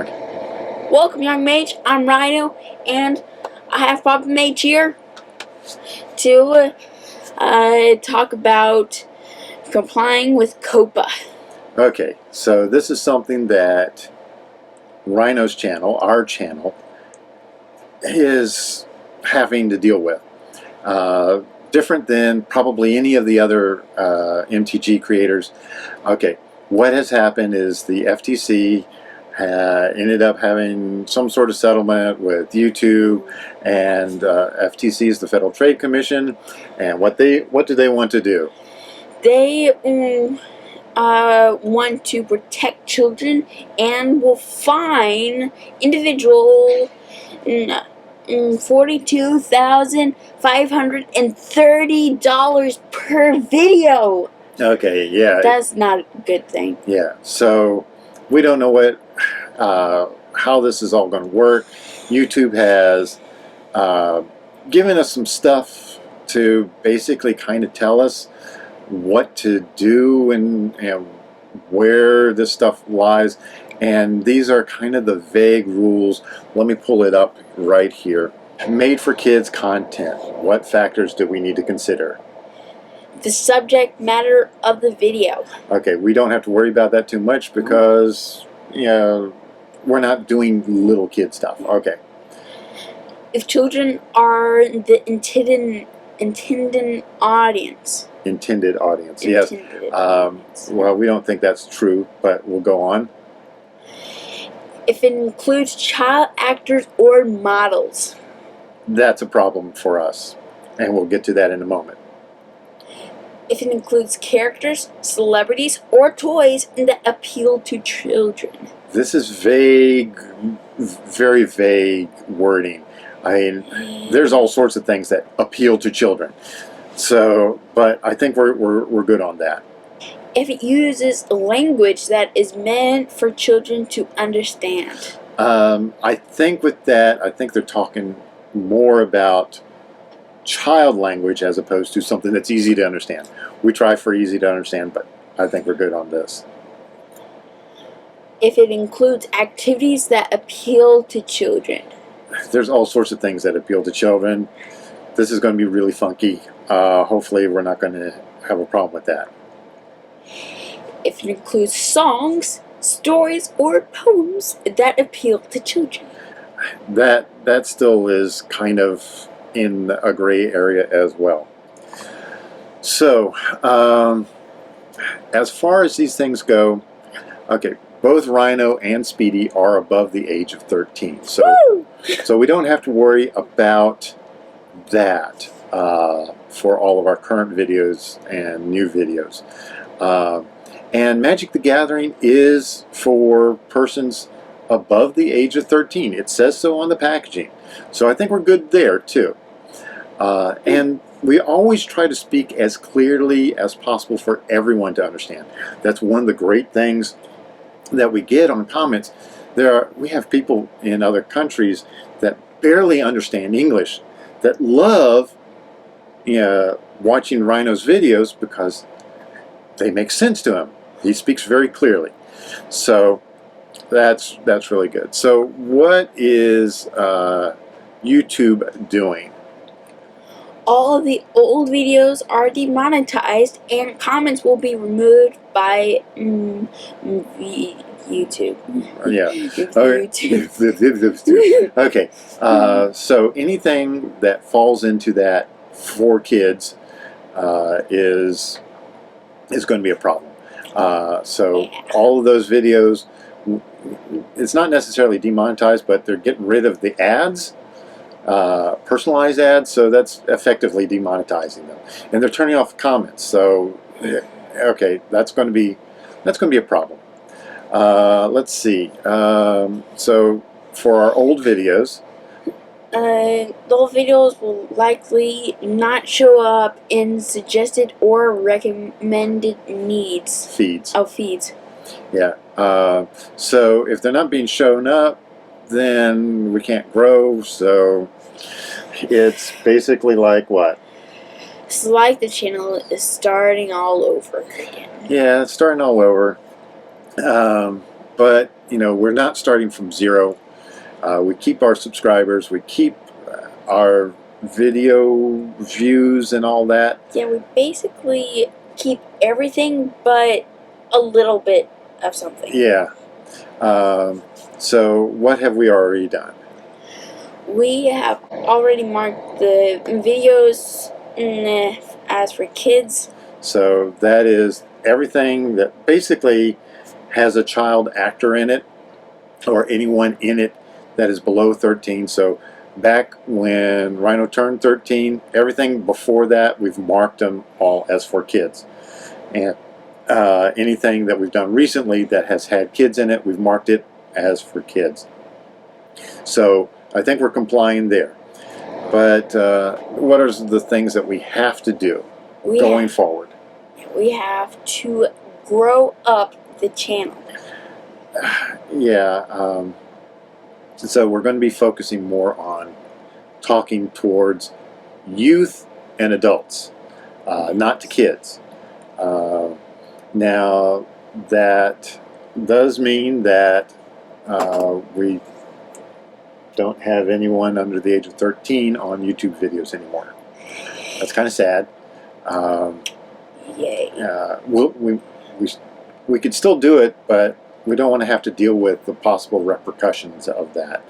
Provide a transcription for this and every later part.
Okay. Welcome, young Mage. I'm Rhino, and I have Papa Mage here to talk about complying with COPPA. Okay, so this is something that Rhino's channel, our channel, is having to deal with. Different than probably any of the other MTG creators. Okay, what has happened is the FTC ended up having some sort of settlement with YouTube, and FTC is the Federal Trade Commission, and what do they want to do? They want to protect children and will fine individual $42,530 per video. Okay, yeah. That's not a good thing. Yeah, so we don't know what how this is all going to work. YouTube has given us some stuff to basically kind of tell us what to do and where this stuff lies, and these are kind of the vague rules. Let me pull it up right here. Made for kids content. What factors do we need to consider? The subject matter of the video. Okay, we don't have to worry about that too much because we're not doing little kid stuff. Okay. If children are the intended audience. Intended audience, yes. Well, we don't think that's true, but we'll go on. If it includes child actors or models. That's a problem for us, and we'll get to that in a moment. If it includes characters, celebrities, or toys that appeal to children. This is vague, very vague wording. I mean, there's all sorts of things that appeal to children. So, but I think we're good on that. If it uses language that is meant for children to understand. I think with that, I think they're talking more about child language as opposed to something that's easy to understand. We try for easy to understand, but I think we're good on this. If it includes activities that appeal to children. There's all sorts of things that appeal to children. This is going to be really funky. Hopefully we're not going to have a problem with that. If it includes songs, stories, or poems that appeal to children. That still is kind of in a gray area as well. So, as far as these things go, okay, both Rhino and Speedy are above the age of 13. So we don't have to worry about that for all of our current videos and new videos. And Magic the Gathering is for persons above the age of 13. It says so on the packaging. So I think we're good there too. And we always try to speak as clearly as possible for everyone to understand. That's one of the great things that we get on comments. We have people in other countries that barely understand English that love watching Rhino's videos because they make sense to him. He speaks very clearly. So that's really good. So what is YouTube doing? All of the old videos are demonetized and comments will be removed by YouTube. Yeah. YouTube. Okay. So anything that falls into that for kids is going to be a problem. So all of those videos, it's not necessarily demonetized, but they're getting rid of the ads. Personalized ads, so that's effectively demonetizing them, and they're turning off comments. So, okay, that's going to be a problem. Let's see. So, for our old videos, those videos will likely not show up in suggested or recommended feeds. Yeah. So if they're not being shown up, then we can't grow. So it's basically like what? It's like the channel is starting all over again. Yeah, it's starting all over. but you know, we're not starting from zero. We keep our subscribers, we keep our video views and all that. Yeah, we basically keep everything but a little bit of something. Yeah. So what have we already done? We have already marked the videos as for kids. So that is everything that basically has a child actor in it, or anyone in it that is below 13. So back when Rhino turned 13, everything before that, we've marked them all as for kids. And anything that we've done recently that has had kids in it, we've marked it as for kids. So I think we're complying there. But what are the things that we have to do going forward? We have to grow up the channel. Yeah. So we're going to be focusing more on talking towards youth and adults, not to kids. Now, that does mean that we don't have anyone under the age of 13 on YouTube videos anymore. That's kind of sad. Yay. We could still do it, but we don't want to have to deal with the possible repercussions of that.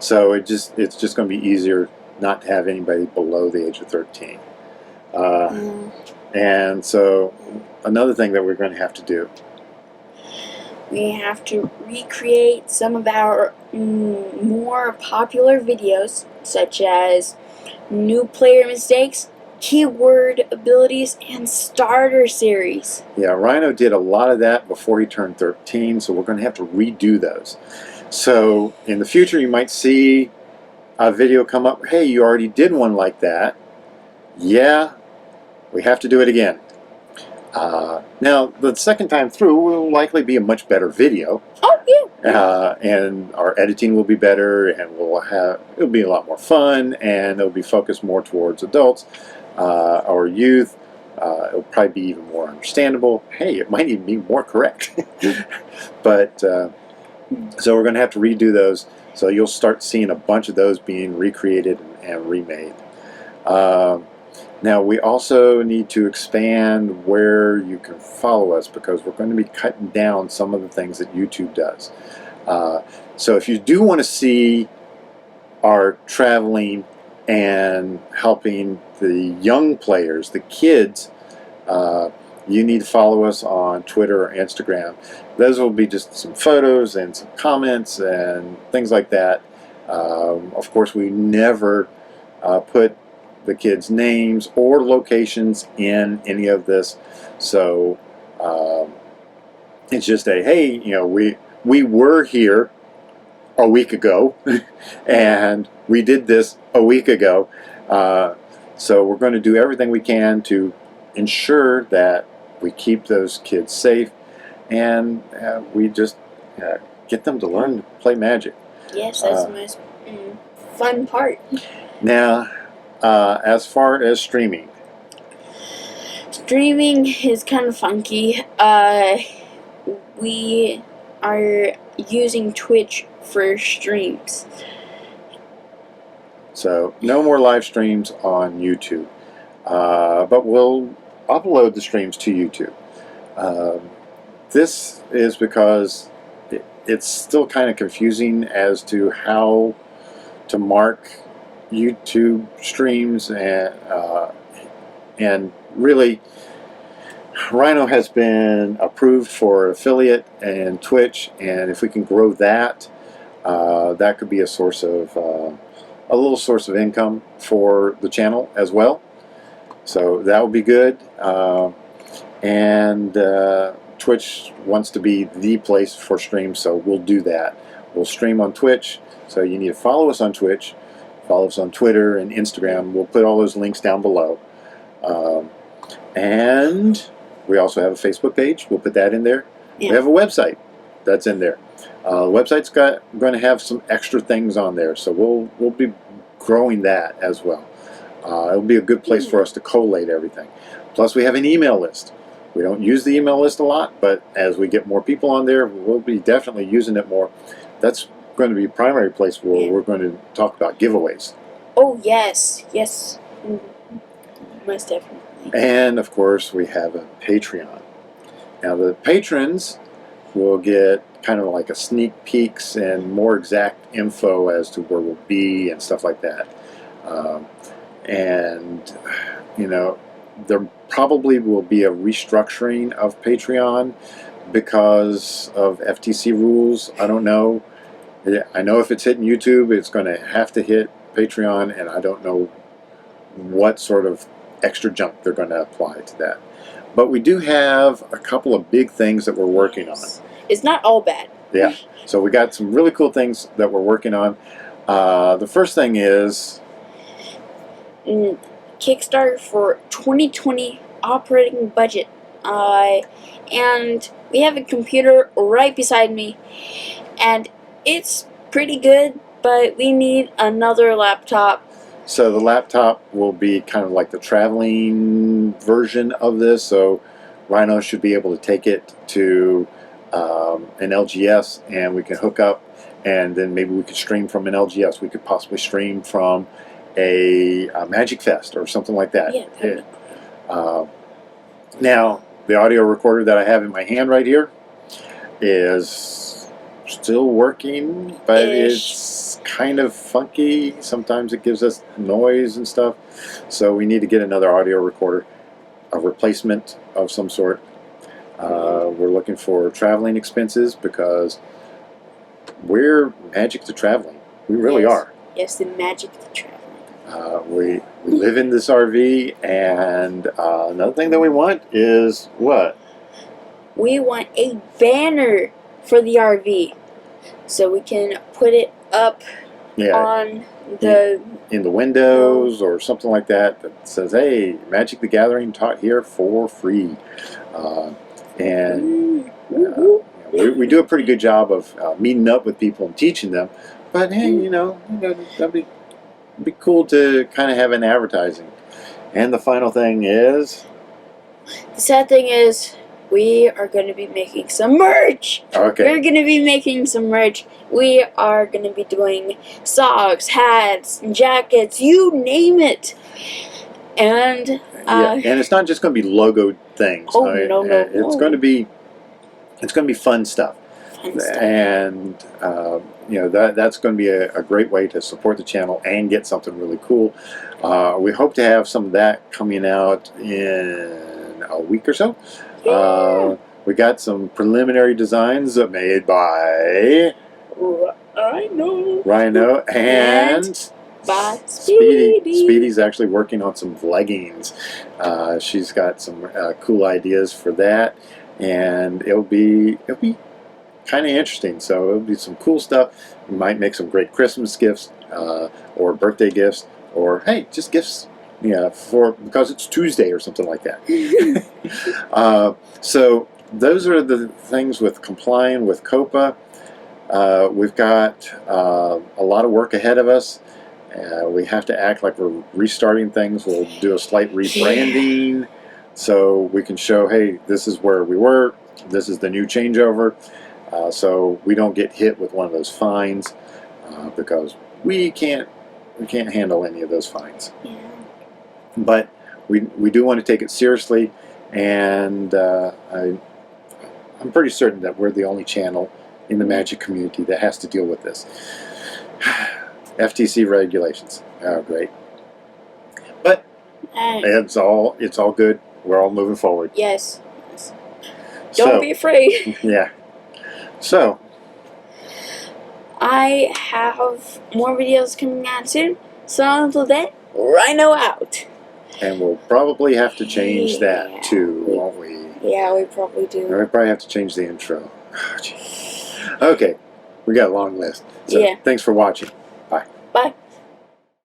So it's just going to be easier not to have anybody below the age of 13. And so another thing that we're going to have to do, we have to recreate some of our more popular videos, such as new player mistakes, keyword abilities, and starter series. Yeah, Rhino did a lot of that before he turned 13, so we're going to have to redo those. So in the future, you might see a video come up, hey, you already did one like that. Yeah, we have to do it again. Now, the second time through will likely be a much better video. Oh, yeah. And our editing will be better, and it'll be a lot more fun, and it'll be focused more towards adults or youth. It'll probably be even more understandable. Hey, it might even be more correct. But so we're going to have to redo those. So you'll start seeing a bunch of those being recreated and remade. Now we also need to expand where you can follow us, because we're going to be cutting down some of the things that YouTube does. So if you do want to see our traveling and helping the young players, the kids, you need to follow us on Twitter or Instagram. Those will be just some photos and some comments and things like that. Of course, we never put the kids' names or locations in any of this, so it's just a, hey, you know, we were here a week ago and we did this a week ago, so we're going to do everything we can to ensure that we keep those kids safe, and we just get them to learn to play Magic. Yes, that's the most fun part. Now, as far as streaming is kind of funky. We are using Twitch for streams. So no more live streams on YouTube, but we'll upload the streams to YouTube. This is because it's still kind of confusing as to how to mark YouTube streams, and really Rhino has been approved for affiliate and Twitch, and if we can grow that, that could be a source of a little source of income for the channel as well. So that would be good. And Twitch wants to be the place for streams, so we'll do that. We'll stream on Twitch, so you need to follow us on Twitch. Follow us on Twitter and Instagram. We'll put all those links down below. And we also have a Facebook page. We'll put that in there. Yeah. We have a website that's in there. The website's going to have some extra things on there, so we'll be growing that as well. It'll be a good place for us to collate everything. Plus, we have an email list. We don't use the email list a lot, but as we get more people on there, we'll be definitely using it more. That's going to be a primary place where we're going to talk about giveaways. Oh, yes. Yes. Most definitely. And, of course, we have a Patreon. Now, the patrons will get kind of like a sneak peeks and more exact info as to where we'll be and stuff like that. And, you know, there probably will be a restructuring of Patreon because of FTC rules. I don't know. I know if it's hitting YouTube, it's going to have to hit Patreon, and I don't know what sort of extra jump they're going to apply to that. But we do have a couple of big things that we're working on. It's not all bad. Yeah. So we got some really cool things that we're working on. The first thing is Kickstarter for 2020 operating budget. And we have a computer right beside me, and it's pretty good, but we need another laptop. So the laptop will be kind of like the traveling version of this. So Rhino should be able to take it to an LGS, and we can hook up, and then maybe we could stream from an LGS. We could possibly stream from a Magic Fest or something like that. Yeah. Now, the audio recorder that I have in my hand right here is still working, but it's kind of funky. Sometimes it gives us noise and stuff. So we need to get another audio recorder, a replacement of some sort. We're looking for traveling expenses because we're magic to traveling. We really are. Yes, the magic to traveling. We live in this RV, and another thing that we want is what? We want a banner for the RV, so we can put it up on the in the windows or something like that that says, "Hey, Magic the Gathering taught here for free," and we do a pretty good job of meeting up with people and teaching them. But hey, you know, that'd be cool to kind of have an advertising. And the final thing is, the sad thing is, we are going to be making some merch. Okay. We're going to be making some merch. We are going to be doing socks, hats, jackets, you name it. And and it's not just going to be logoed things. Oh, no. It's going to be fun stuff. And you know, that's going to be a great way to support the channel and get something really cool. We hope to have some of that coming out in a week or so. Yeah. We got some preliminary designs made by Rhino and by Speedy. Speedy's actually working on some leggings. She's got some cool ideas for that, and it'll be kind of interesting. So it'll be some cool stuff. We might make some great Christmas gifts, or birthday gifts, or hey, just gifts. Yeah, because it's Tuesday or something like that. So those are the things with complying with COPPA. We've got a lot of work ahead of us. We have to act like we're restarting things. We'll do a slight rebranding so we can show, hey, this is where we were. This is the new changeover. So we don't get hit with one of those fines because we can't handle any of those fines. Yeah. But we do want to take it seriously, and I'm pretty certain that we're the only channel in the Magic community that has to deal with this. FTC regulations. Oh, great. But it's all good. We're all moving forward. Yes. Don't be afraid. Yeah. So I have more videos coming out soon. So until then, Rhino out. And we'll probably have to change that too, won't we? Yeah, we probably do. We probably have to change the intro. Oh, okay, we got a long list. So thanks for watching. Bye. Bye.